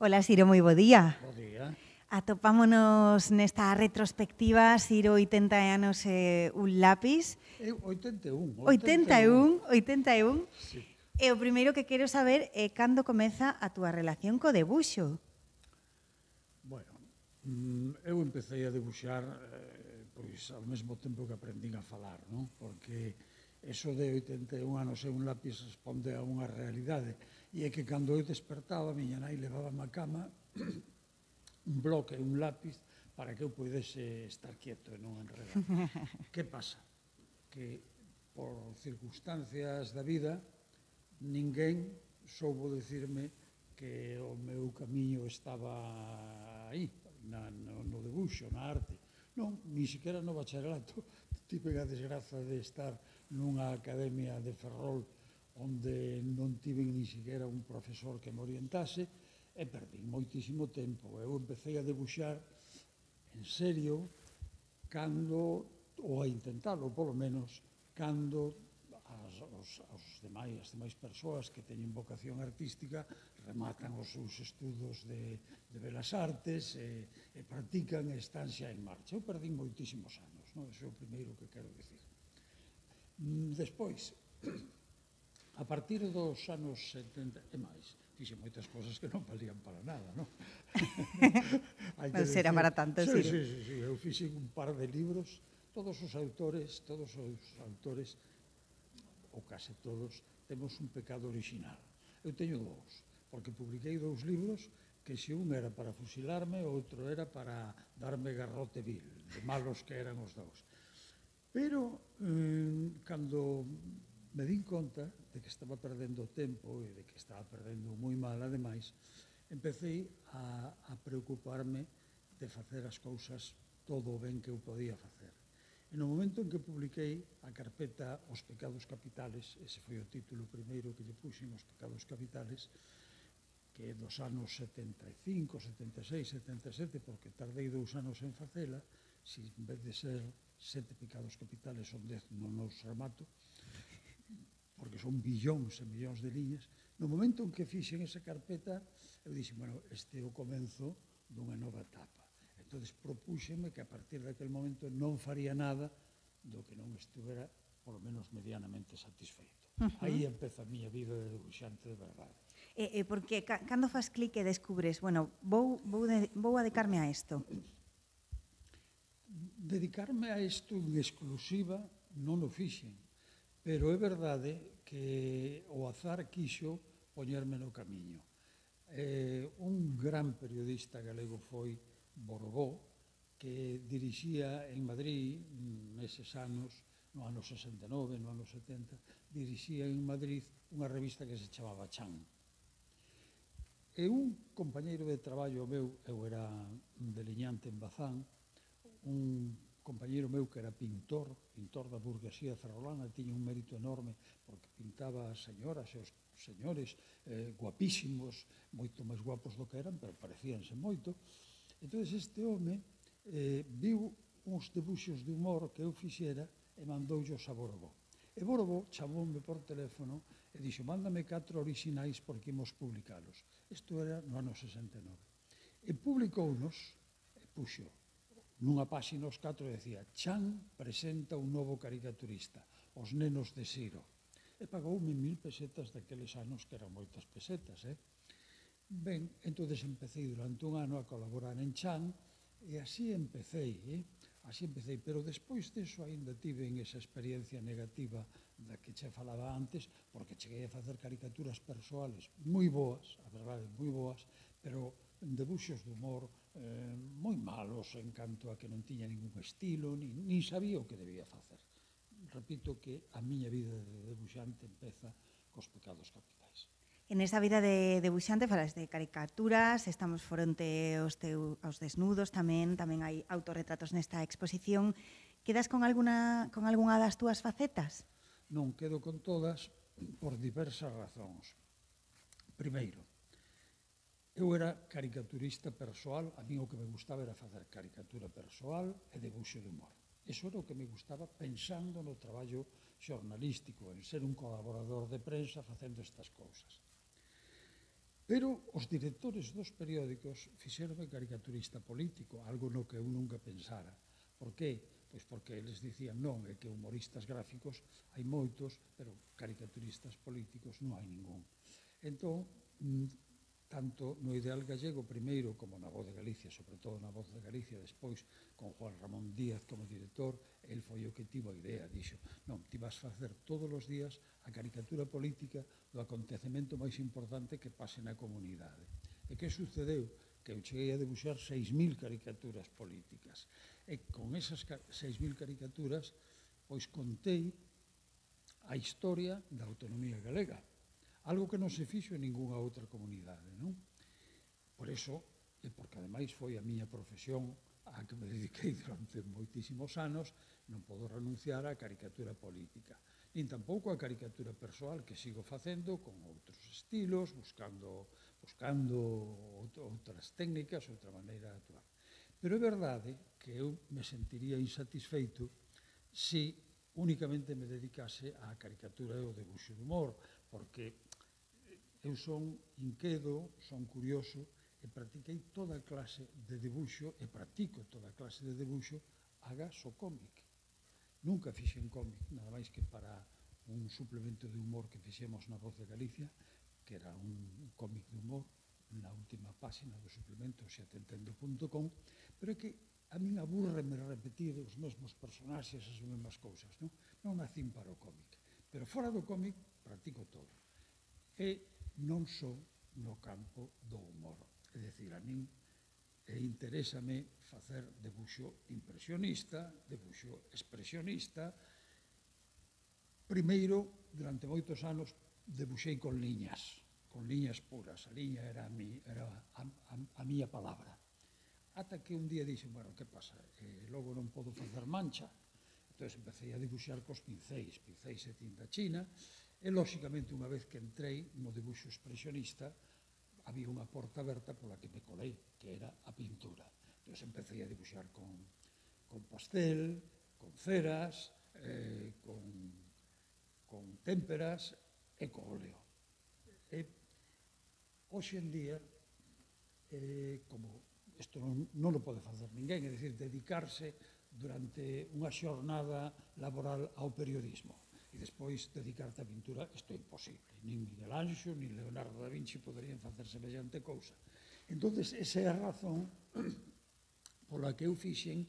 Ola, Siro, moi bo día. Bo día. Atopámonos nesta retrospectiva, Siro, 80 anos e un lápis. 81. 81. Sí. E o primeiro que quero saber é cando comeza a túa relación co debuxo. Bueno, eu empecé a debuxar pois ao mesmo tempo que aprendín a falar, non? Porque eso de 81 anos e un lápis responde a unha realidade. E é que cando eu despertaba, miña nai levábame a cama un bloque e un lápiz para que eu pudese estar quieto e non enredar. Que pasa? Que por circunstancias da vida ninguén soubo decirme que o meu camiño estaba aí, no debuxo, na arte. Non, ni siquiera no bacharelato. Tive a desgraza de estar nunha academia de Ferrol onde non tive ni siquiera un profesor que me orientase e perdí moitísimo tempo. Eu empecé a debuxar en serio cando, ou a intentalo polo menos, cando as demais persoas que teñen vocación artística rematan os seus estudos de Belas Artes e practican e están xa en marcha. Eu perdí moitísimos anos, non? Iso é o primeiro que quero dicir. Despois, a partir dos anos 70 e máis, fixe moitas cosas que non valían para nada, non? Non será para tanto, sí. Sí. Eu fixe un par de libros, todos os autores, ou case todos, temos un pecado original. Eu teño dous, porque publiquei dous libros que se un era para fusilarme, o outro era para darme garrote vil, de malos que eran os dous. Pero, cando me din conta de que estaba perdendo tempo e de que estaba perdendo moi mal, ademais, empecé a preocuparme de facer as cousas todo o ben que eu podía facer. E no momento en que publiquei a carpeta Os pecados capitales, ese foi o título primeiro que lle puxen, Os pecados capitales, que é dos anos 75, 76, 77, porque tardei 2 anos en facela, si en vez de ser 7 pecados capitales son 10, non os remato, porque son billóns e millóns de liñas. No momento en que fixen esa carpeta, eu dixen, bueno, este é o comenzo dunha nova etapa. Entón, propúxeme que a partir daquele momento non faría nada do que non estuvera, por lo menos, medianamente satisfeito. Aí empeza a miña vida de debuxante de verdade. Porque cando fas clic e descubres, bueno, vou dedicarme a isto? Dedicarme a isto en exclusiva non o fixen, pero é verdade que o azar quixo poñerme no camiño. Un gran periodista galego foi Borbó, que dirixía en Madrid neses anos, no ano 69, no ano 70, dirixía en Madrid unha revista que se chamaba Chan. E un compañeiro de traballo meu, eu era deliñante en Bazán, un compañeiro meu que era pintor da burguesía ferrolana, tiña un mérito enorme porque pintaba as señoras e os señores guapísimos, moito máis guapos do que eran, pero parecíanse moito. Entón, este home viu uns debuxos de humor que eu fixera e mandoullos a Borbó. E Borbó chamoume por teléfono e dixo, mándame 4 orixinais porque imos publicalos. Isto era no ano 69. E publicounos, e puxo nunha páxina os 4 e decía, Chan presenta un novo caricaturista, Os nenos de Siro. E pagoume 1000 pesetas daqueles anos, que eran moitas pesetas, Ben, entón empecé durante un ano a colaborar en Chan e así empecé, pero despois disso ainda tive esa experiencia negativa da que che falaba antes, porque cheguei a facer caricaturas persoales moi boas, a verdade, moi boas, pero debuxos de humor moi malos en canto a que non tiña ningún estilo, nin sabía o que debía facer. Repito que a miña vida de debuxante empeza cos pecados capitales. En esa vida de debuxante falas de caricaturas, estamos fronte aos desnudos tamén hai autorretratos nesta exposición. Quedas con algunha das túas facetas? Non, quedo con todas por diversas razóns. Primeiro, eu era caricaturista persoal, a mí o que me gustaba era facer caricatura persoal e debuxo de humor. Eso era o que me gustaba pensando no traballo xornalístico, en ser un colaborador de prensa facendo estas cousas. Pero os directores dos periódicos fixeronme caricaturista político, algo no que eu nunca pensara. Por qué? Pois porque eles dicían non, é que humoristas gráficos hai moitos, pero caricaturistas políticos non hai ningún. Entón, tanto no Ideal Gallego primeiro como na Voz de Galicia, sobre todo na Voz de Galicia, despois con Juan Ramón Díaz como director, el foi o que tivo a idea, dixo, non, ti vas facer todos os días a caricatura política do acontecemento máis importante que pase na comunidade. E que sucedeu? Que eu cheguei a debuxar 6.000 caricaturas políticas. E con esas 6.000 caricaturas, pois contei a historia da autonomía galega, algo que non se fixo en ningunha outra comunidade, non? Por eso, e porque ademais foi a miña profesión a que me dediquei durante moitísimos anos, non podo renunciar á caricatura política, nin tampouco a caricatura persoal que sigo facendo con outros estilos, buscando outras técnicas, outra maneira de actuar. Pero é verdade que eu me sentiría insatisfeito se únicamente me dedicase á caricatura e ao debuxo de humor, porque eu son inquedo, son curioso e practiquei toda clase de debuxo e practico toda clase de debuxo agás o cómic. Nunca fixen cómic, nada máis que para un suplemento de humor que fixemos na Voz de Galicia, que era un cómic de humor na última páxina do suplemento xatentendo.com, pero é que a min aburreme repetir os mesmos personaxes, as mesmas cousas, non? Non nacín para o cómic, pero fora do cómic practico todo. E non só no campo do humor. É dicir, a min interésame facer debuxo impresionista, debuxo expresionista. Primeiro, durante moitos anos, debuxei con liñas puras. A liña era a miña palabra. Ata que un día dixen, bueno, que pasa? Logo non podo facer mancha. Entón, empecé a debuxar cos pincéis e tinta china, e, lóxicamente, unha vez que entrei no debuxo expresionista, había unha porta aberta pola que me colei, que era a pintura. Entón, empecé a debuxar con pastel, con ceras, con témperas e con óleo. Hoxe en día, como isto non o pode facer ninguén, é dicir, dedicarse durante unha xornada laboral ao periodismo e despois dedicarte á pintura, isto é imposible. Nin Miguel Anxo, nin Leonardo da Vinci poderían facer semellante cousa. Entón, esa é a razón pola que eu fixen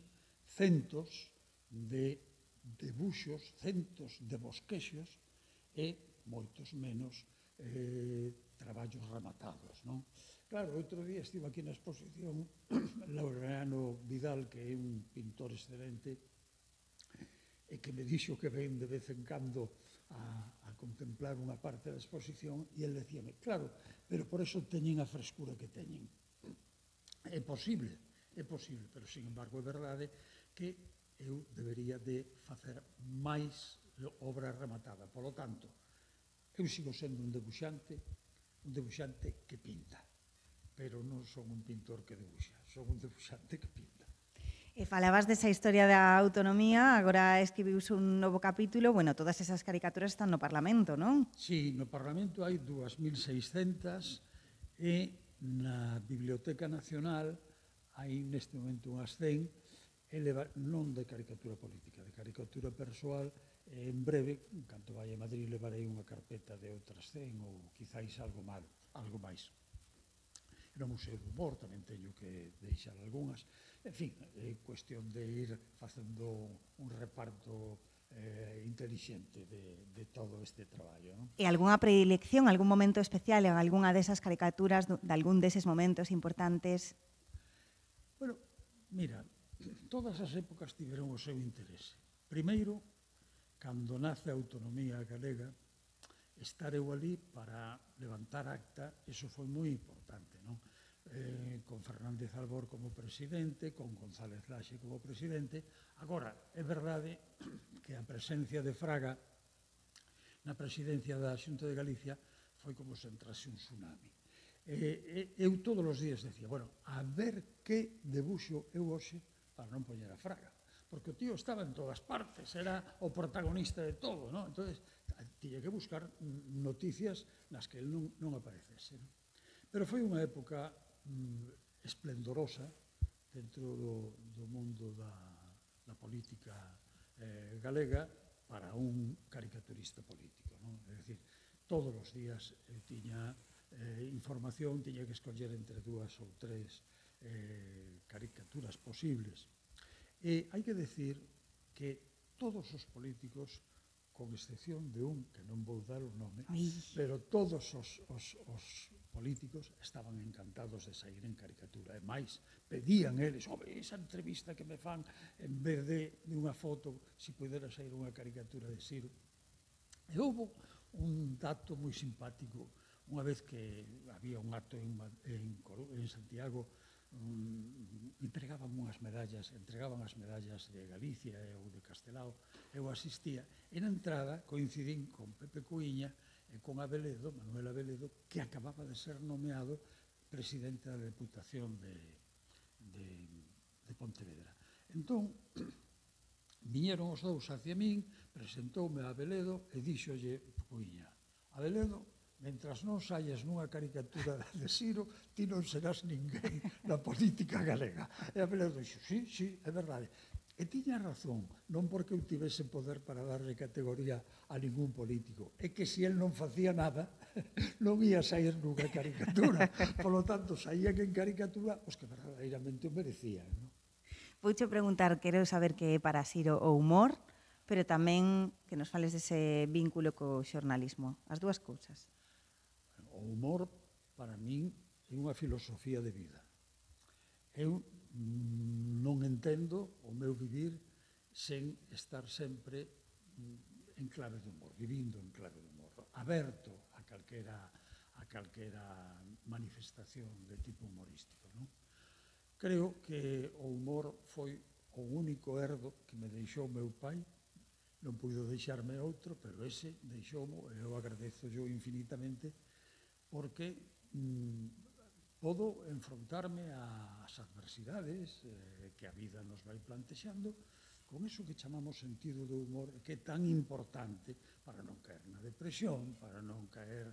centos de debuxos, centos de bosquexos e moitos menos traballos rematados, non? Claro, outro día estive aquí na exposición Laureano Vidal, que é un pintor excelente, e que me dixo que ven de vez en cando a contemplar unha parte da exposición, e ele decíame, claro, pero por eso teñen a frescura que teñen. É posible, pero, sin embargo, é verdade que eu debería de facer máis obra rematada. Por lo tanto, eu sigo sendo un debuxante que pinta, pero non son un pintor que debuxa, son un debuxante que pinta. E falabas desa historia da autonomía, agora escribiuse un novo capítulo, bueno, todas esas caricaturas están no Parlamento, non? Sí, no Parlamento hai 2.600 e na Biblioteca Nacional hai neste momento unhas 100, non de caricatura política, de caricatura persoal. En breve, en canto vai a Madrid, levarei unha carpeta de outras 100 ou quizáis algo máis. No Museo do Humor tamén teño que deixar algunhas. En fin, é cuestión de ir facendo un reparto intelixente de todo este traballo. E algunha predilección, algún momento especial en algunha desas caricaturas, de algún deses momentos importantes? Bueno, mira, todas as épocas tiveron o seu interese. Primeiro, cando nace a autonomía galega, estar eu ali para levantar acta, iso foi moi importante, non? Con Fernández Albor como presidente, con González Laxe como presidente. Agora, é verdade que a presencia de Fraga na presidencia da Xunta de Galicia foi como se entrase un tsunami. Eu todos os días decía, bueno, a ver que debuxo eu hoxe para non poñer a Fraga, porque o tío estaba en todas partes, era o protagonista de todo, non? Entón, tiña que buscar noticias nas que el non aparecese, non? Pero foi unha época esplendorosa dentro do mundo da política galega para un caricaturista político, non? É dicir, todos os días eu tiña información, tiña que escoller entre 2 ou 3 caricaturas posibles. E hai que decir que todos os políticos, con excepción de un, que non vou dar o nome, pero todos os políticos estaban encantados de sair en caricatura. E máis, pedían eles, esa entrevista que me fan, en vez de unha foto, se pudera sair unha caricatura de Ciro. E houve un dato moi simpático, unha vez que había un acto en Santiago, entregaban as medallas de Galicia ou de Castelao, eu asistía, e na entrada coincidín con Pepe Cuíña e con Abeledo, Manuel Abeledo, que acababa de ser nomeado presidente da Deputación de Pontevedra. Entón, viñeron os dous hacia min, presentoume a Abeledo e díxolle Cuíña: Abeledo, mentras non saias nunha caricatura de Ciro, ti non serás ninguén na política galega. E Abeledo dixo, sí, é verdade. E tiña razón, non porque eu tivese poder para darle categoría a ningún político, é que se el non facía nada, non ia sair nunha caricatura. Por lo tanto, saían en caricatura os que verdadeiramente o merecían, non? Vouche preguntar, quero saber que é para Ciro o humor, pero tamén que nos fales dese vínculo co xornalismo, as dúas cousas. O humor, para min, é unha filosofía de vida. Eu non entendo o meu vivir sen estar sempre en clave de humor, vivindo en clave de humor, aberto a calquera manifestación de tipo humorístico, non? Creo que o humor foi o único herdo que me deixou meu pai. Non puido deixarme outro, pero ese deixoumo, e eu agradezo yo infinitamente, porque podo enfrontarme ás adversidades que a vida nos vai plantexando con iso que chamamos sentido do humor, que é tan importante para non caer na depresión, para non caer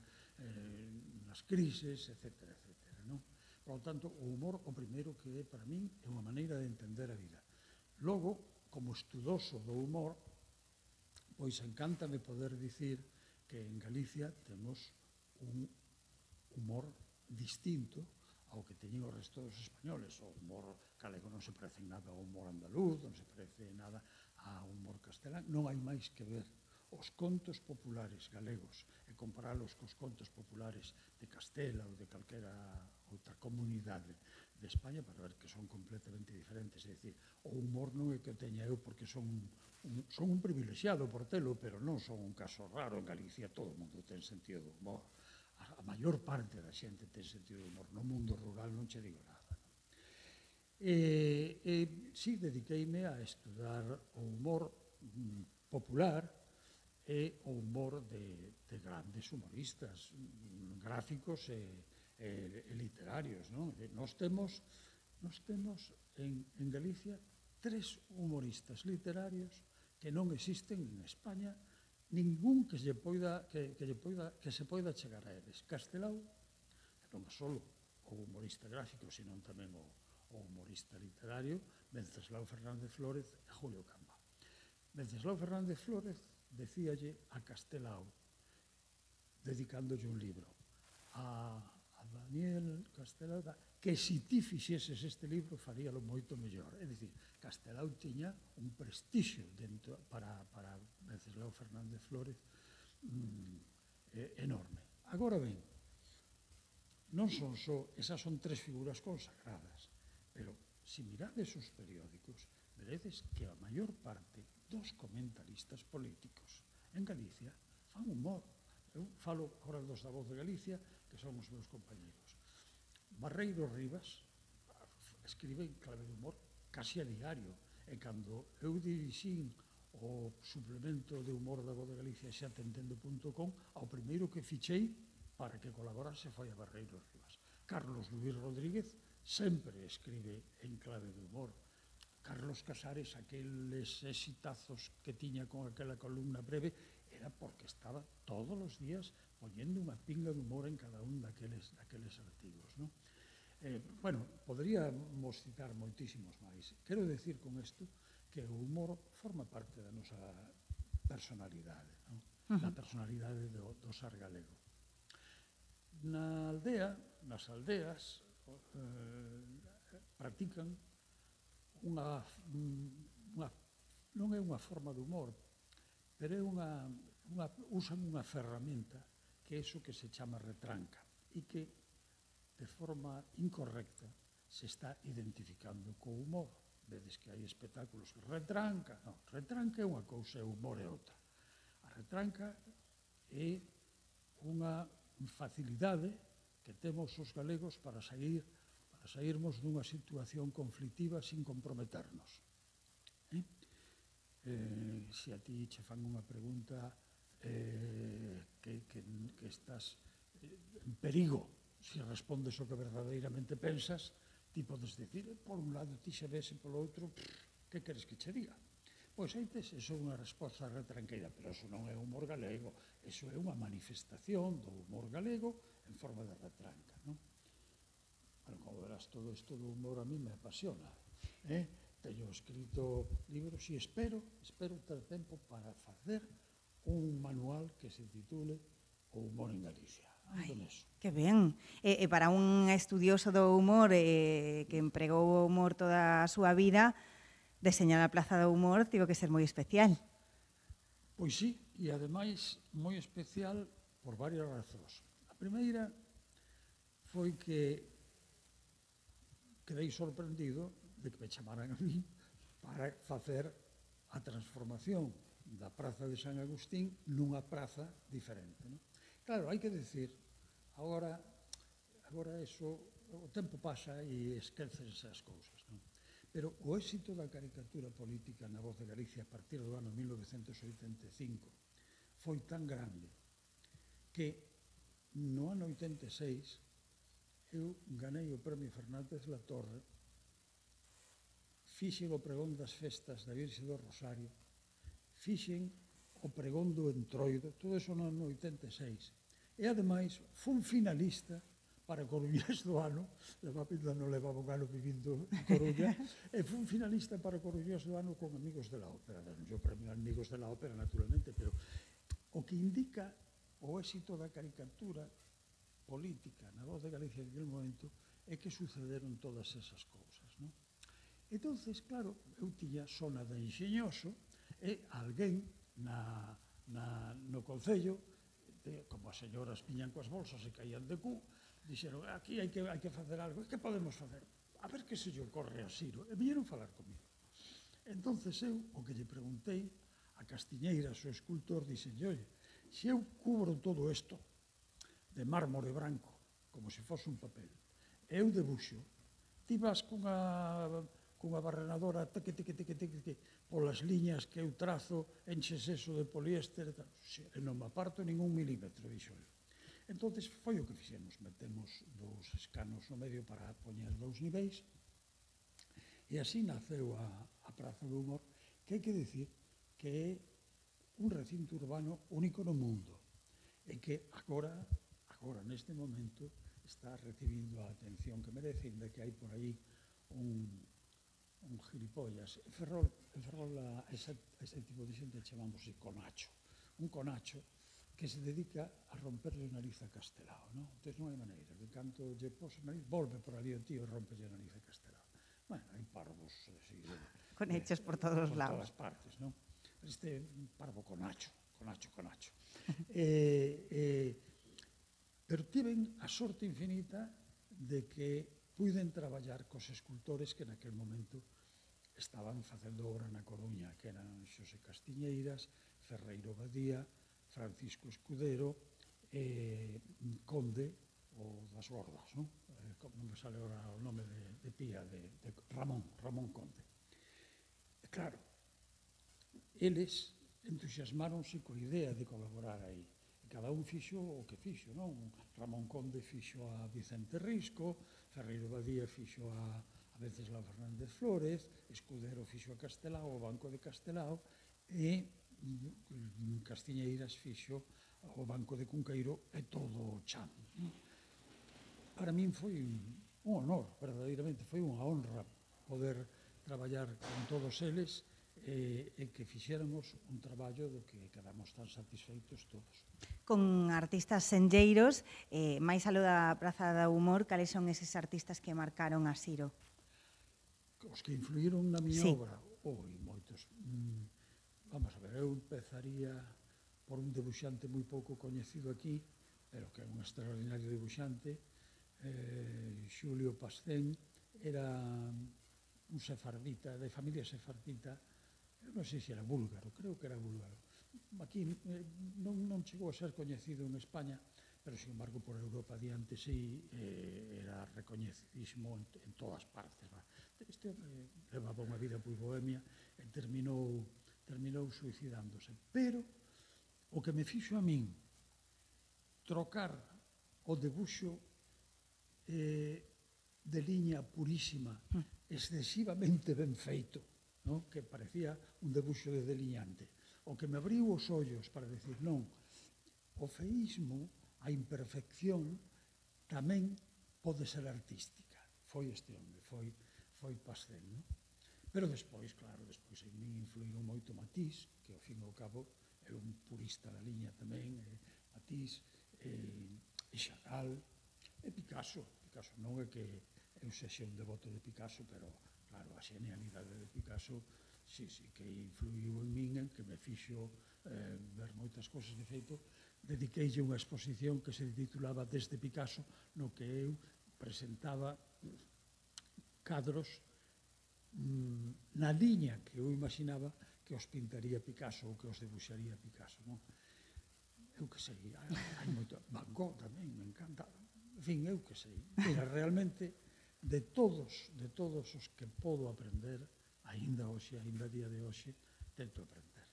nas crises, etc. Non? Por lo tanto, o humor, o primeiro que é para min, é unha maneira de entender a vida. Logo, como estudoso do humor, pois encántame poder dicir que en Galicia temos un humor distinto ao que teñen o resto dos españoles. O humor galego non se parece nada ao humor andaluz, non se parece nada ao humor castelán. Non hai máis que ver os contos populares galegos e comparalos cos contos populares de Castela ou de calquera outra comunidade de España para ver que son completamente diferentes. É dicir, o humor non é que o teña eu porque son un privilexiado por telo, pero non son un caso raro. En Galicia todo o mundo ten sentido do humor. A maior parte da xente ten sentido do humor. No mundo rural non che digo nada. Si, dediqueime a estudar o humor popular e o humor de grandes humoristas, gráficos e literarios. Nós temos en Galicia 3 humoristas literarios que non existen en España, ningún que se poida chegar a eles. Castelao, non só o humorista gráfico, senón tamén o humorista literario, Venceslao Fernández Flórez e Julio Camba. Venceslao Fernández Flórez decíalle a Castelao, dedicándolle un libro, a Daniel Castelao, que si ti fixeses este libro faríalo moito mellor. É dicir, Castelao tiña un prestixio para Venceslao Fernández Flórez enorme. Agora ben, non son só, esas son 3 figuras consagradas, pero se mirades os periódicos, veredes que a maior parte dos comentaristas políticos en Galicia fan humor. Eu falo agora dos da Voz de Galicia, que son os meus compañeros. Barreiro Rivas escribe en clave de humor casi a diario, e cando eu dirixín o suplemento de humor da Voz de Galicia xatentendo.com, ao primeiro que fichei para que colaborase foi a Barreiro Rivas. Carlos Luís Rodríguez sempre escribe en clave de humor. Carlos Casares, aqueles exitazos que tiña con aquela columna breve, era porque estaba todos os días poñendo unha pinga de humor en cada un daqueles artigos. Bueno, poderíamos citar moitísimos máis. Quero decir con isto que o humor forma parte da nosa personalidade, non? Da personalidade do ser galego. Nas aldeas, practican non é unha forma de humor, pero usan unha ferramenta que é iso que se chama retranca e que de forma incorrecta se está identificando co humor. Vedes que hai espectáculos que retranca. Non, retranca é unha cousa e o humor é outra. A retranca é unha facilidade que temos os galegos para sairmos dunha situación conflictiva sin comprometernos. Se a ti che fan unha pregunta que estás en perigo, se respondes o que verdadeiramente pensas, ti podes dicir, por un lado ti xa ves e polo outro, que queres que che diga? Pois aí tes, eso é unha resposta retranqueira, pero eso non é humor galego, eso é unha manifestación do humor galego en forma de retranca, non? Bueno, como verás, todo isto do humor a mí me apasiona, teño escrito libros e espero ter tempo para facer un manual que se titule O humor en Galicia. Ai, que ben. E para un estudioso do humor que empregou o humor toda a súa vida, deseñar a Plaza do Humor tivo que ser moi especial. Pois sí, e ademais moi especial por varias razóns. A primeira foi que quedei sorprendido de que me chamaran a mí para facer a transformación da Praza de San Agustín nunha praza diferente, non? Claro, hai que decir, agora eso, o tempo pasa e esquécense as cousas, non? Pero o éxito da caricatura política na Voz de Galicia a partir do ano 1985 foi tan grande que no ano 86 eu ganei o Premio Fernández Latorre, fixen o pregón das festas da Virxe do Rosario, fixen o pregón do Entroido, todo eso no ano 86. E, ademais, fun finalista para Coruñés do ano, non levaba un ano vivindo en Coruña, e fun finalista para Coruñés do ano con Amigos de la Ópera. Eu premio Amigos de la Ópera, naturalmente, pero o que indica o éxito da caricatura política na Voz de Galicia en aquel momento é que sucederon todas esas cousas, non? Entonces, claro, eu tiña sona de enxeñoso e alguén no Concello, como as señoras viñan coas bolsas e caían de cu, dixeron, aquí hai que facer algo, que podemos facer? A ver que se lle ocorre a Siro. E viñeron falar comigo. Entonces eu, o que lle preguntei a Castiñeiras, o escultor, dixenlle, oye, se eu cubro todo isto de mármore branco, como se fose un papel, e eu debuxo, ti vas cunha barrenadora polas liñas que eu trazo, enches eso de poliéster, e non me aparto ningún milímetro, dixo eu. Entón, foi o que fixemos, metemos dous escanos no medio para poñer dous niveis, e así naceu a Praza do Humor, que hai que dicir que é un recinto urbano único no mundo, e que agora, neste momento, está recibindo a atención que merece, de que hai por aí un gilipollas. En Ferrol a ese tipo de xente chamamos conacho. Un conacho que se dedica a romperle a nariz a Castelao, non? Entón non hai maneira, que canto lle pose a nariz, volve por ali o tío e rompelle a nariz a Castelao. Bueno, hai parvos así, con hechos por todos por lados. todas partes, non? Este parvo conacho. Pero tiven a sorte infinita de que puiden traballar cos escultores que naquel momento estaban facendo obra na Coruña, que eran Xosé Castiñeiras, Ferreiro Badía, Francisco Escudero e Conde, o das Gordas, non? Non me sale agora o nome de pía, de Ramón Conde. E claro, eles entusiasmáronse coa idea de colaborar aí. E cada un fixo o que fixo, non? Ramón Conde fixo a Vicente Risco, Ferreiro Badía fixo a Venceslao Fernández Flórez, Escudero fixo a Castelao, o Banco de Castelao, e Castiñeiras fixo o Banco de Cunqueiro e todo o chan. Para min foi un honor, verdadeiramente, foi unha honra poder traballar con todos eles e que fixéramos un traballo do que quedamos tan satisfeitos todos. Con artistas senlleiros, máis aló da Praza do Humor, cales son eses artistas que marcaron a Siro? Os que influíron na miña Sí. obra, moitos. Vamos a ver, eu empezaría por un debuxante moi pouco coñecido aquí, pero que é un extraordinario debuxante, Xulio Pascén, era un sefardita, de familia sefardita, eu non sei se era búlgaro, creo que era búlgaro. Aquí non chegou a ser coñecido en España, pero, sin embargo, por Europa adiante sí, era recoñecidísimo en todas partes. Este levaba unha vida moi bohemia e terminou suicidándose. Pero o que me fixo a min trocar o debuxo de liña purísima, excesivamente ben feito, que parecía un debuxo de deliñante, o que me abriu os ollos para decir, non, o feísmo, a imperfección, tamén pode ser artística. Foi este hombre, foi Pastel, non? Pero despois, claro, despois en min influíron moito Matisse, que ao fin e ao cabo é un purista da liña tamén, Matisse, e Chagall, e Picasso. Picasso non é que eu sexa un devoto de Picasso, pero, claro, a xenialidade de Picasso sí que influiu en min, que me fixo ver moitas cosas. De feito, dediqueille unha exposición que se titulaba Desde Picasso, no que eu presentaba cadros na liña que eu imaginaba que os pintaría Picasso ou que os debuxaría Picasso, non? Eu que sei, hai moito... Van Gogh tamén, me encanta. En fin, eu que sei. Mira, realmente, de todos os que podo aprender, aínda hoxe, aínda a día de hoxe, tento aprender.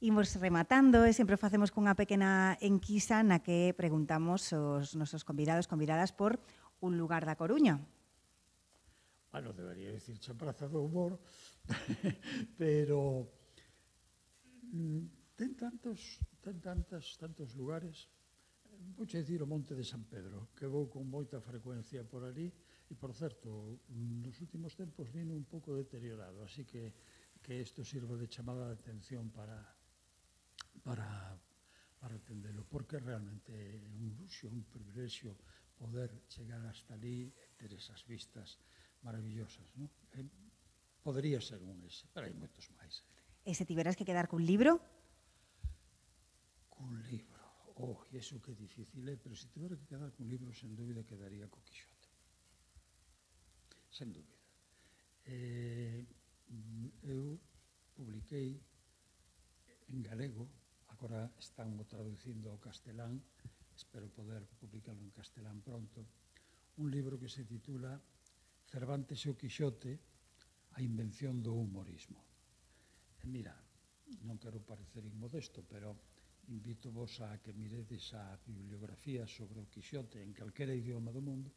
Imos rematando e sempre facemos cunha pequena enquisa na que preguntamos aos nosos convidados, convidadas por un lugar da Coruña. Bueno, debería dicirche a Praza do Humor, pero ten tantos lugares. Vouche dicir o Monte de San Pedro, que vou con moita frecuencia por ali, e, por certo, nos últimos tempos vino un pouco deteriorado, así que isto sirva de chamada de atención para atendelo, porque realmente é un luxo, un privilexio poder chegar hasta ali e ter esas vistas maravillosas, non? Podería ser un ese, pero hai moitos máis. E se tiveras que quedar cun libro? Cun libro, iso que é difícil, pero se tivera que quedar cun libro, sen dúbida quedaría co Quixote. Sen dúbida. Eu publiquei en galego, agora están o traducindo ao castelán, espero poder publicarlo en castelán pronto, un libro que se titula Cervantes e o Quixote, a invención do humorismo. E mira, non quero parecer inmodesto, pero invito vos a que miredes a bibliografía sobre o Quixote en calquera idioma do mundo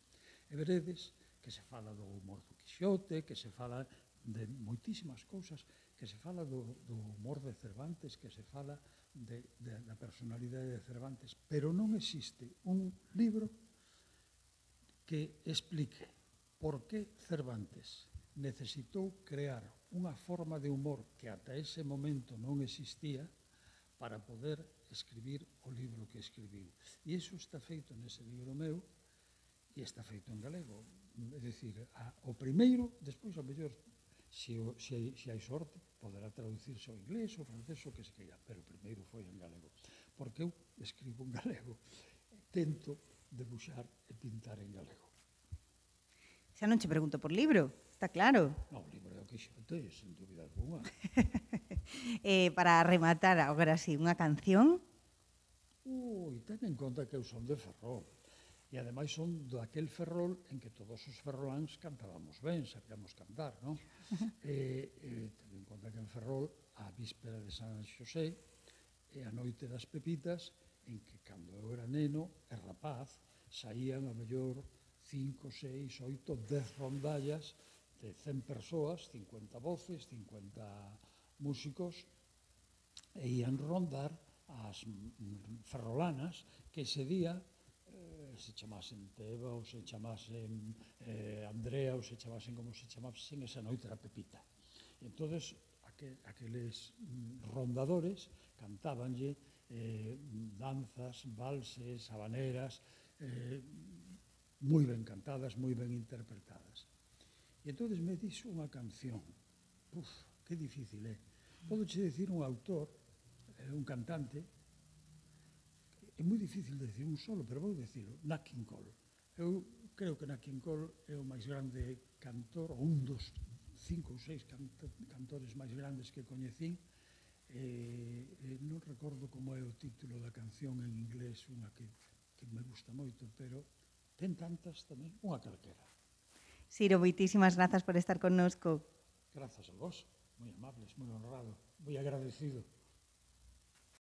e veredes que se fala do humor do Quixote, que se fala de moitísimas cousas, que se fala do humor de Cervantes, que se fala da personalidade de Cervantes, pero non existe un libro que explique por que Cervantes necesitou crear unha forma de humor que ata ese momento non existía para poder escribir o libro que escribiu. E iso está feito nese libro meu e está feito en galego. É dicir, o primeiro, despois, ao mellor, se hai sorte, poderá traducirse ao inglés, ao francés, o que se queira, pero o primeiro foi en galego. Porque eu escribo en galego, tento debuxar e pintar en galego. Xa non che pregunto por libro, está claro. Non, o libro é o Quixote, sen dúbida alguna. Para rematar, agora sí, unha canción. Ten en conta que eu son de Ferrol. E ademais son daquel Ferrol en que todos os ferroláns cantábamos ben, sabíamos cantar, non? Ten en conta que en Ferrol, a víspera de San Xosé, e a noite das pepitas, en que cando eu era neno e rapaz, saían a mellor 5, 6, 8, 10 rondallas de 100 persoas, 50 voces, 50 músicos, e ian rondar as ferrolanas que ese día se chamasen Teba, ou se chamasen Andrea, ou se chamasen como se chamasen, esa noite era Pepita. E entonces aqueles rondadores cantábanlle danzas, valses, habaneras, moi ben cantadas, moi ben interpretadas. E entonces me dixo unha canción, que difícil é. Podoche dicir un autor, un cantante, é moi difícil de decir un solo, pero vou dicilo, Nat King Cole. Eu creo que Nat King Cole é o máis grande cantor, ou un dos 5 ou 6 cantores máis grandes que coñecín. Non recordo como é o título da canción en inglés, unha que me gusta moito, pero ten tantas tamén, unha calquera. Siro, moitísimas grazas por estar connosco. Grazas a vos, moi amables, moi honrado, moi agradecido.